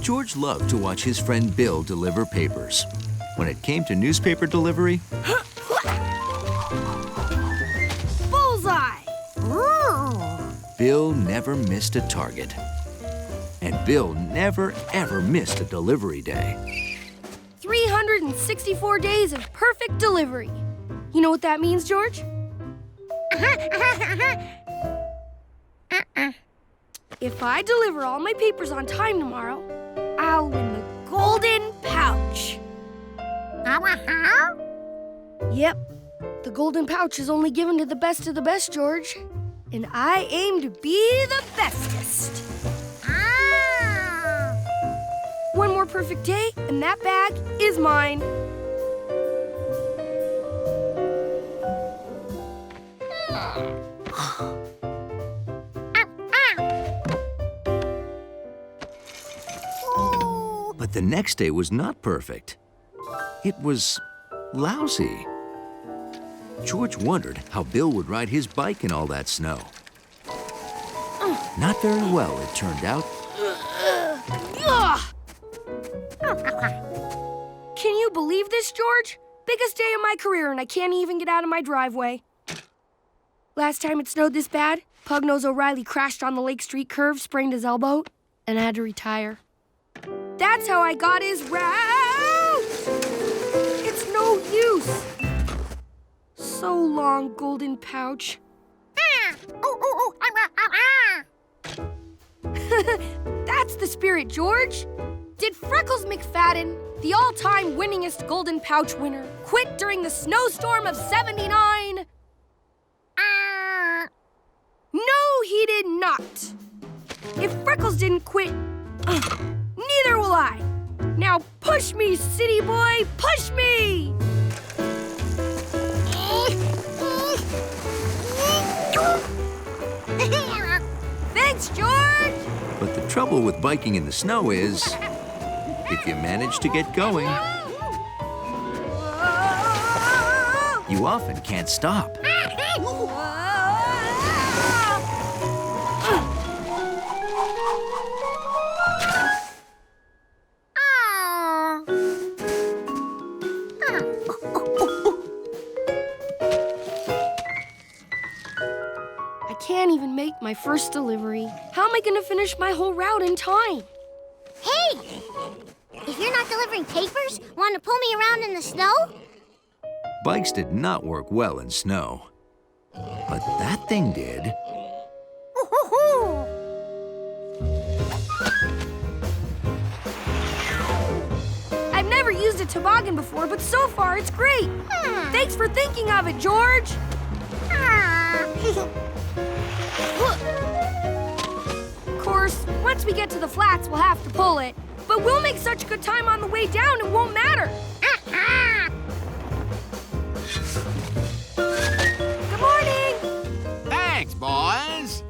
George loved to watch his friend Bill deliver papers. When it came to newspaper delivery, bullseye! Bill never missed a target. And Bill never, ever missed a delivery day. 364 days of perfect delivery. You know what that means, George? If I deliver all my papers on time tomorrow, I'll win the golden pouch. Yep, the golden pouch is only given to the best of the best, George. And I aim to be the bestest. One more perfect day, and that bag is mine. But the next day was not perfect. It was lousy. George wondered how Bill would ride his bike in all that snow. Not very well, it turned out. Can you believe this, George? Biggest day of my career, and I can't even get out of my driveway. Last time it snowed this bad, Pugnose O'Reilly crashed on the Lake Street curve, sprained his elbow, and I had to retire. That's how I got his route! It's no use. So long, golden pouch. That's the spirit, George. Did Freckles McFadden, the all-time winningest golden pouch winner, quit during the snowstorm of '79? No, he did not. If Freckles didn't quit, neither will I. Now push me, city boy, push me! Thanks, George! But the trouble with biking in the snow is, if you manage to get going, you often can't stop. I can't even make my first delivery. How am I going to finish my whole route in time? Hey! If you're not delivering papers, want to pull me around in the snow? Bikes did not work well in snow. But that thing did. I've never used a toboggan before, but so far it's great. Thanks for thinking of it, George. Of course, once we get to the flats, we'll have to pull it. But we'll make such good time on the way down, it won't matter. Good morning. Thanks, boys.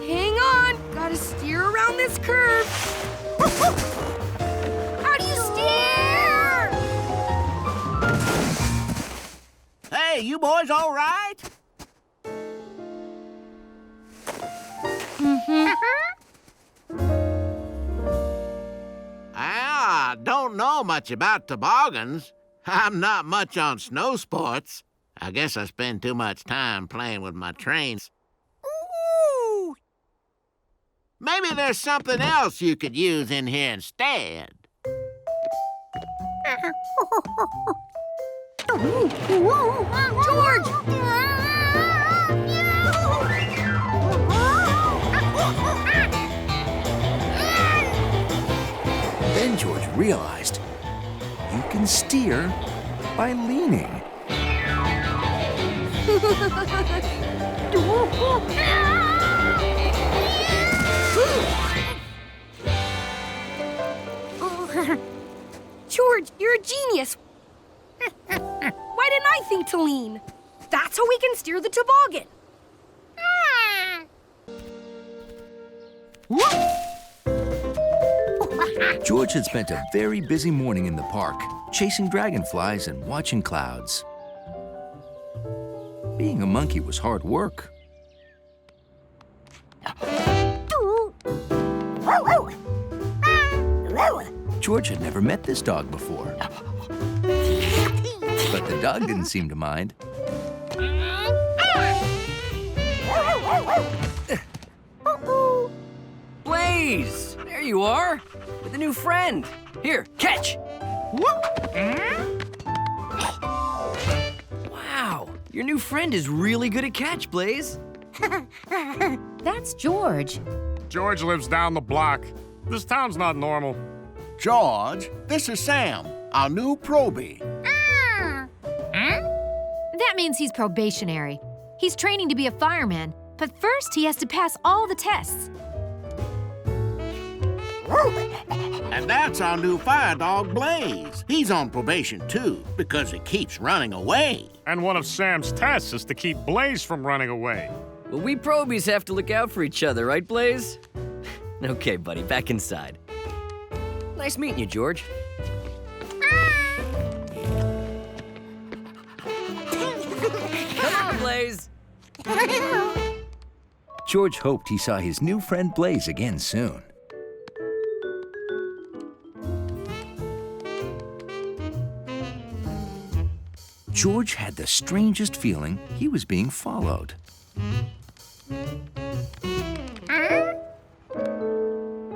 Hang on. Gotta steer around this curve. How do you steer? Hey, you boys all right? I don't know much about toboggans. I'm not much on snow sports. I guess I spend too much time playing with my trains. Ooh! Maybe there's something else you could use in here instead. George! Then George realized you can steer by leaning. George, you're a genius. Why didn't I think to lean? That's how we can steer the toboggan. George had spent a very busy morning in the park, chasing dragonflies and watching clouds. Being a monkey was hard work. George had never met this dog before. But the dog didn't seem to mind. Blaze! There you are, with a new friend. Here, catch! Wow, your new friend is really good at catch, Blaze. That's George. George lives down the block. This town's not normal. George, this is Sam, our new probie. That means he's probationary. He's training to be a fireman, but first he has to pass all the tests. And that's our new fire dog, Blaze. He's on probation, too, because he keeps running away. And one of Sam's tests is to keep Blaze from running away. Well, we probies have to look out for each other, right, Blaze? Okay, buddy, back inside. Nice meeting you, George. Come on, Blaze. George hoped he saw his new friend Blaze again soon. George had the strangest feeling he was being followed.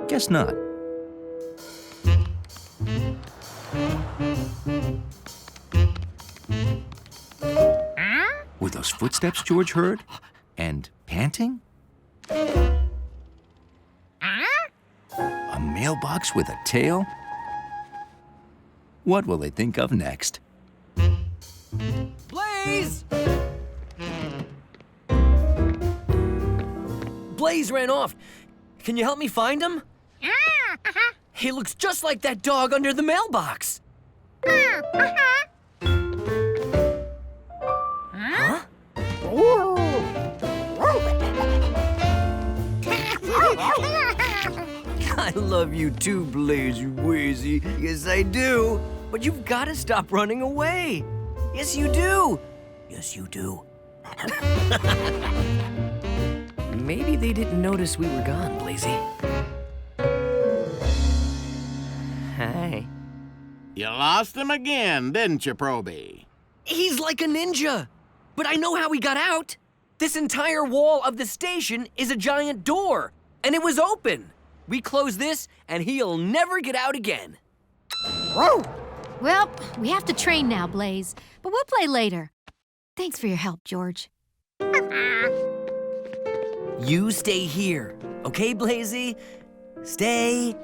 Guess not. Were those footsteps George heard? And panting? A mailbox with a tail? What will they think of next? Blaze! Blaze ran off. Can you help me find him? He looks just like that dog under the mailbox. Huh? I love you too, Blaze, you Wazy. Yes, I do. But you've got to stop running away. Yes, you do. Yes, you do. Maybe they didn't notice we were gone, Blazy. Hi. You lost him again, didn't you, Probie? He's like a ninja. But I know how he got out. This entire wall of the station is a giant door, and it was open. We close this, and he'll never get out again. Well, we have to train now, Blaze, but we'll play later. Thanks for your help, George. You stay here, okay, Blazy? Stay.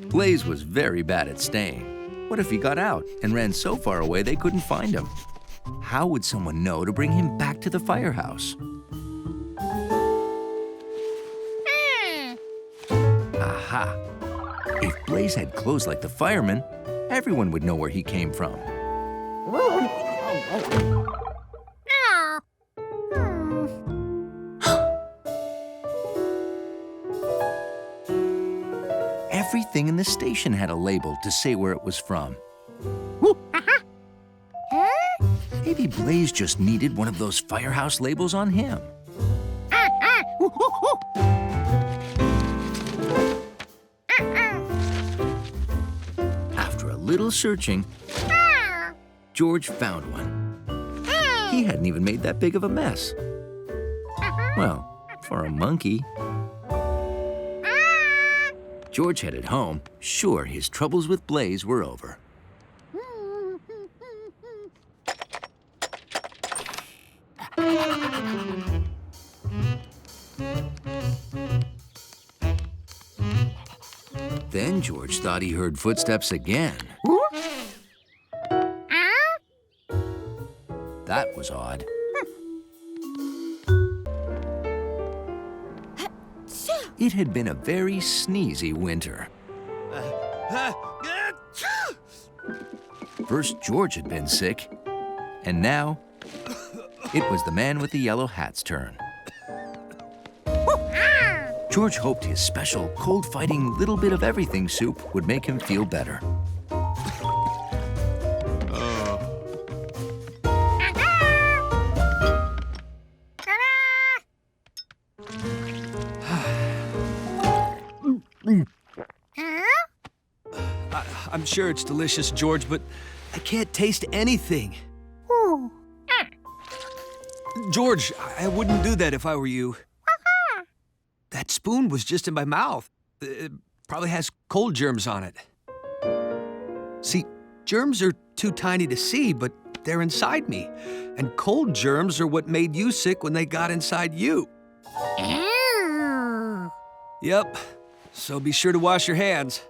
Blaze was very bad at staying. What if he got out and ran so far away they couldn't find him? How would someone know to bring him back to the firehouse? Aha! If Blaze had clothes like the fireman, everyone would know where he came from. Everything in the station had a label to say where it was from. Maybe Blaze just needed one of those firehouse labels on him. After a little searching, George found one. He hadn't even made that big of a mess. Well, for a monkey. George headed home, sure his troubles with Blaze were over. Then George thought he heard footsteps again. That was odd. It had been a very sneezy winter. First George had been sick, and now it was the man with the yellow hat's turn. George hoped his special, cold-fighting little bit of everything soup would make him feel better. I'm sure it's delicious, George, but I can't taste anything. Ooh. George, I wouldn't do that if I were you. That spoon was just in my mouth. It probably has cold germs on it. See, germs are too tiny to see, but they're inside me. And cold germs are what made you sick when they got inside you. Ew. Yep, so be sure to wash your hands.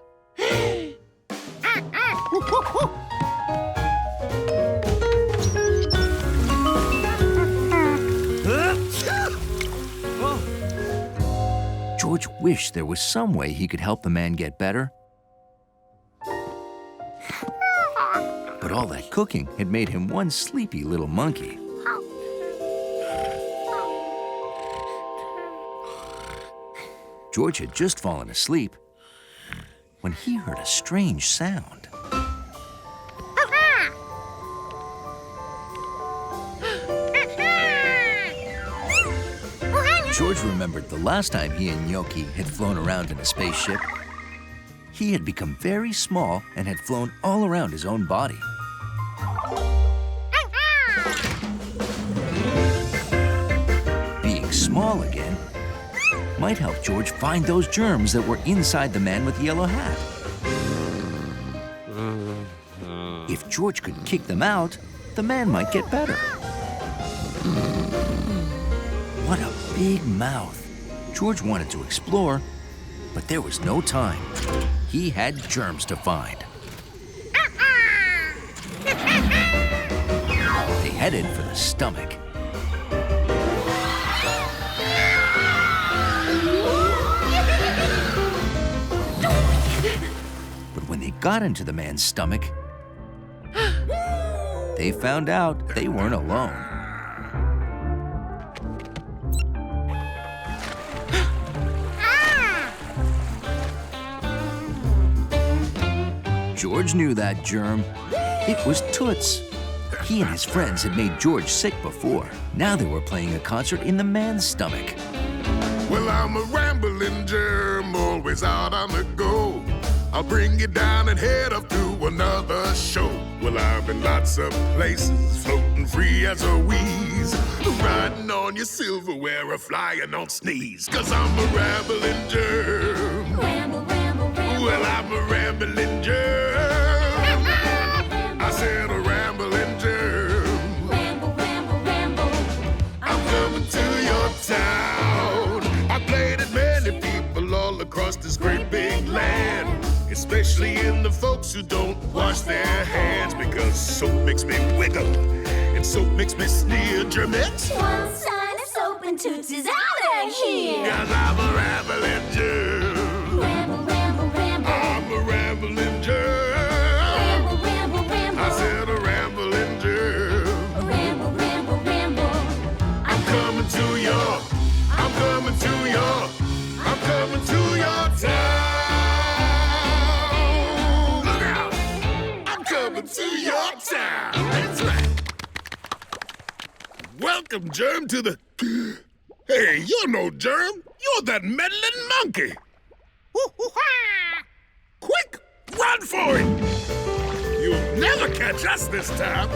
George wished there was some way he could help the man get better. But all that cooking had made him one sleepy little monkey. George had just fallen asleep when he heard a strange sound. George remembered the last time he and Gnocchi had flown around in a spaceship. He had become very small and had flown all around his own body. Being small again might help George find those germs that were inside the man with the yellow hat. If George could kick them out, the man might get better. What a big mouth. George wanted to explore, but there was no time. He had germs to find. They headed for the stomach. But when they got into the man's stomach, they found out they weren't alone. George knew that germ. It was Toots. He and his friends had made George sick before. Now they were playing a concert in the man's stomach. Well, I'm a rambling germ, always out on the go. I'll bring you down and head up to another show. Well, I've been lots of places, floating free as a wheeze, riding on your silverware or flying on sneeze. 'Cause I'm a rambling germ. Ramble, ramble, ramble. Well, I'm a rambling germ. I said a rambling germ. Ramble, ramble, ramble. I'm coming to your town. I played at many people all across this great big land, especially in the folks who don't wash their hands, because soap makes me wiggle and soap makes me sneer. Germette? One sign of soap and Toots is out of here. 'Cause I'm a rambling germ. Ramble, ramble, ramble. I'm a rambling germ. Ramble, ramble, ramble. I said a rambling germ. Ramble, ramble, ramble. I'm coming to your town. Look out! I'm coming to your town. That's right. Welcome, Germ, to the... Hey, you're no Germ. You're that meddling monkey. Quick, run for it. You'll never catch us this time.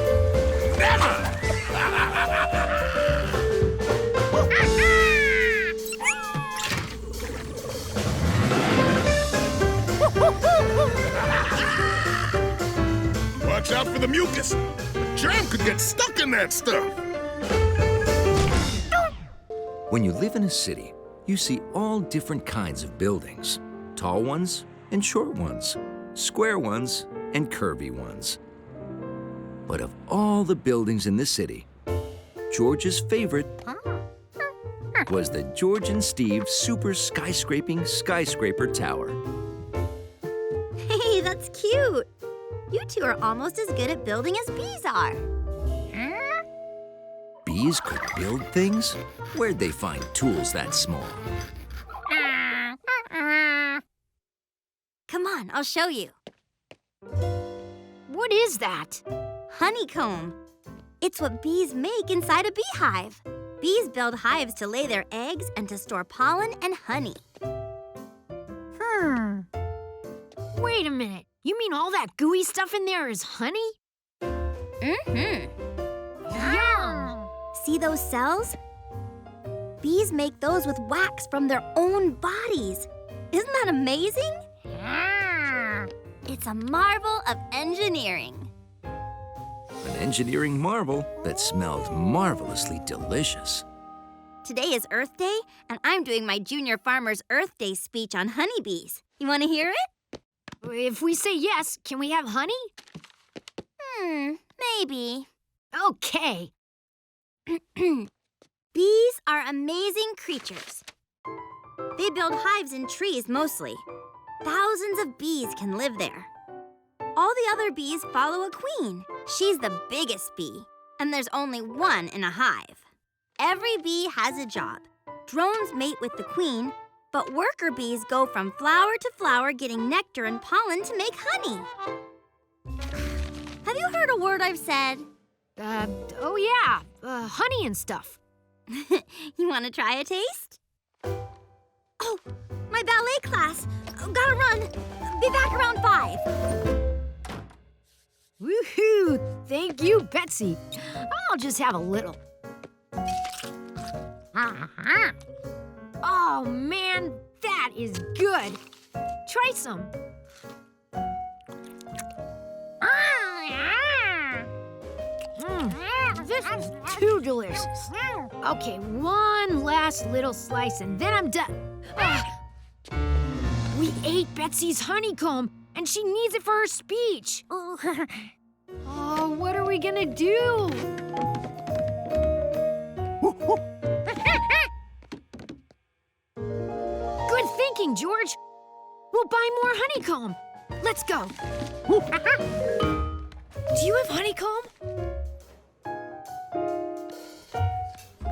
Never. Watch out for the mucus. A germ could get stuck in that stuff. When you live in a city, you see all different kinds of buildings. Tall ones and short ones, square ones and curvy ones. But of all the buildings in the city, George's favorite was the George and Steve Super Skyscraper Tower. Hey, that's cute. You two are almost as good at building as bees are. Bees could build things? Where'd they find tools that small? Come on, I'll show you. What is that? Honeycomb. It's what bees make inside a beehive. Bees build hives to lay their eggs and to store pollen and honey. Wait a minute. You mean all that gooey stuff in there is honey? Mm-hmm. Yum! See those cells? Bees make those with wax from their own bodies. Isn't that amazing? It's a marvel of engineering. An engineering marvel that smelled marvelously delicious. Today is Earth Day, and I'm doing my Junior Farmer's Earth Day speech on honeybees. You want to hear it? If we say yes, can we have honey? Maybe. Okay. Bees are amazing creatures. They build hives in trees mostly. Thousands of bees can live there. All the other bees follow a queen. She's the biggest bee, and there's only one in a hive. Every bee has a job. Drones mate with the queen, but worker bees go from flower to flower getting nectar and pollen to make honey. Have you heard a word I've said? Oh yeah, honey and stuff. You want to try a taste? Oh, my ballet class. Gotta run. Be back around 5. Woohoo! Thank you, Betsy. I'll just have a little. Oh man, that is good. Try some. This is too delicious. Okay, one last little slice and then I'm done. We ate Betsy's honeycomb and she needs it for her speech. Oh, what are we gonna do? Good thinking, George. We'll buy more honeycomb. Let's go. Do you have honeycomb?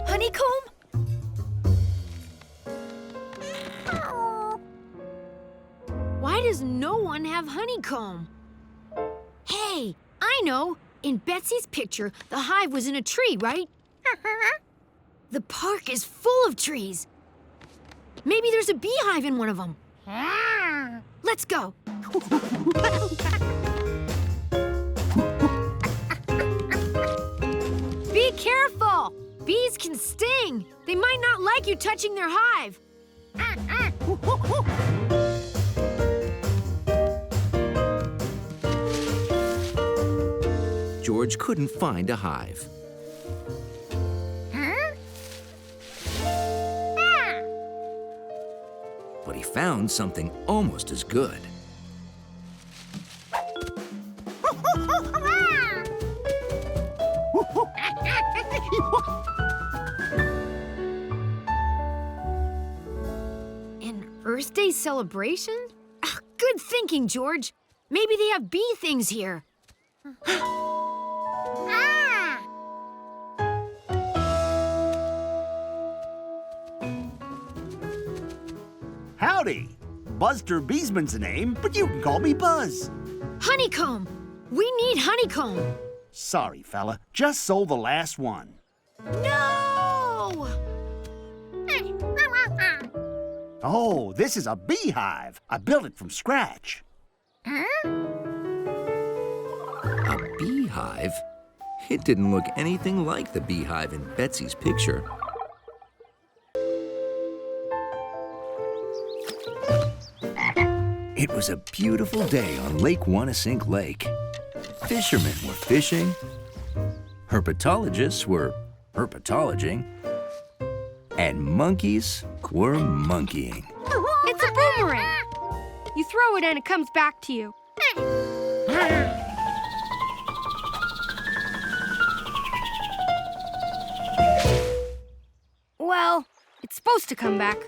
Honeycomb? Why does no one have honeycomb? Hey, I know. In Betsy's picture, the hive was in a tree, right? The park is full of trees. Maybe there's a beehive in one of them. Let's go. Be careful! Bees can sting. They might not like you touching their hive. George couldn't find a hive. But he found something almost as good. An Earth Day celebration? Good thinking, George. Maybe they have bee things here. Howdy. Buster Beesman's the name, but you can call me Buzz. Honeycomb! We need honeycomb! Sorry, fella. Just sold the last one. No! Oh, this is a beehive. I built it from scratch. A beehive? It didn't look anything like the beehive in Betsy's picture. It was a beautiful day on Lake Wanasink Lake. Fishermen were fishing, herpetologists were herpetologing, and monkeys were monkeying. It's a boomerang. You throw it and it comes back to you. Well, it's supposed to come back.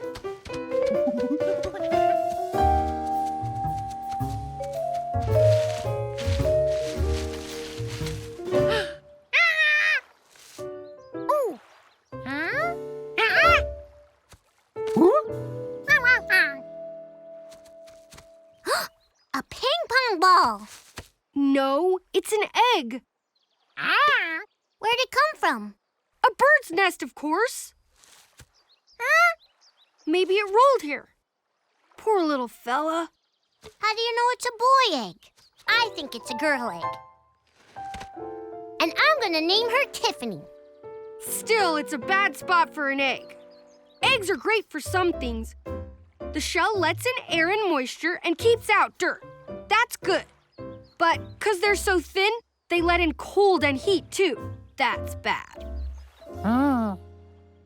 A ping pong ball. No, it's an egg. Where'd it come from? A bird's nest, of course. Maybe it rolled here. Poor little fella. How do you know it's a boy egg? I think it's a girl egg. And I'm gonna name her Tiffany. Still, it's a bad spot for an egg. Eggs are great for some things. The shell lets in air and moisture and keeps out dirt. That's good. But 'cause they're so thin, they let in cold and heat too. That's bad.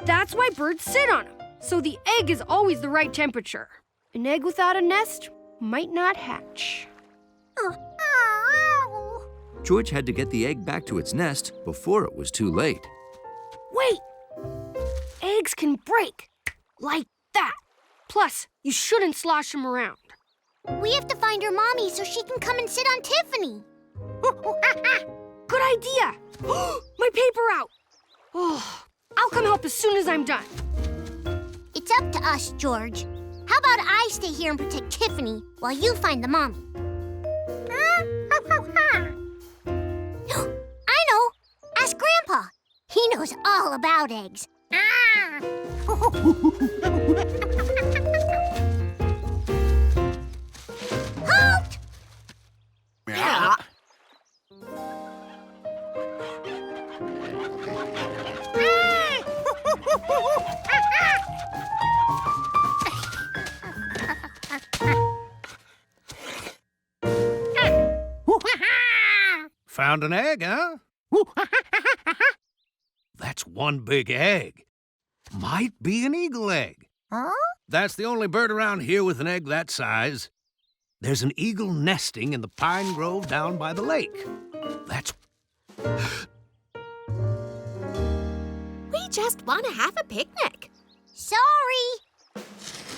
That's why birds sit on them, so the egg is always the right temperature. An egg without a nest might not hatch. George had to get the egg back to its nest before it was too late. Wait! Eggs can break. Like that. Plus, you shouldn't slosh them around. We have to find her mommy so she can come and sit on Tiffany. Good idea! My paper out! Oh, I'll come help as soon as I'm done. It's up to us, George. How about I stay here and protect Tiffany while you find the mommy? I know! Ask Grandpa. He knows all about eggs. Halt! Yeah. Found an egg, huh? That's one big egg. Might be an eagle egg. Huh? That's the only bird around here with an egg that size. There's an eagle nesting in the pine grove down by the lake. That's... We just want to have a picnic. Sorry.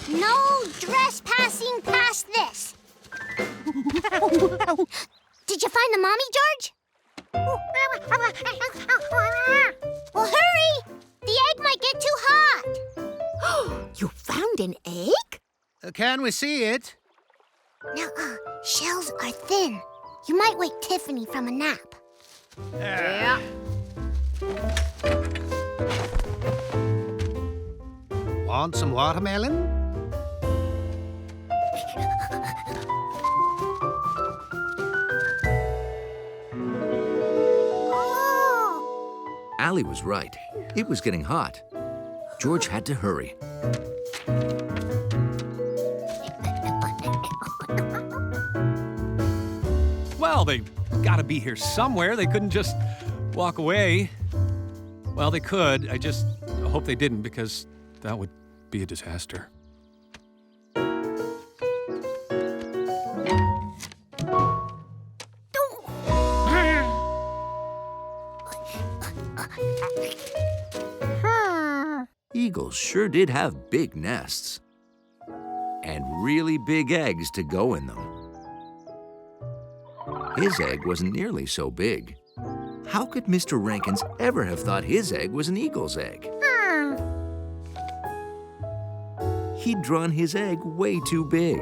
No trespassing past this. Did you find the mommy, George? Well, hurry! The egg might get too hot. You found an egg? Can we see it? Now, shells are thin. You might wake Tiffany from a nap. Yeah. Want some watermelon? Allie was right. It was getting hot. George had to hurry. Well, they gotta be here somewhere. They couldn't just walk away. Well, they could. I just hope they didn't, because that would be a disaster. Eagles sure did have big nests. And really big eggs to go in them. His egg wasn't nearly so big. How could Mr. Rankins ever have thought his egg was an eagle's egg? He'd drawn his egg way too big.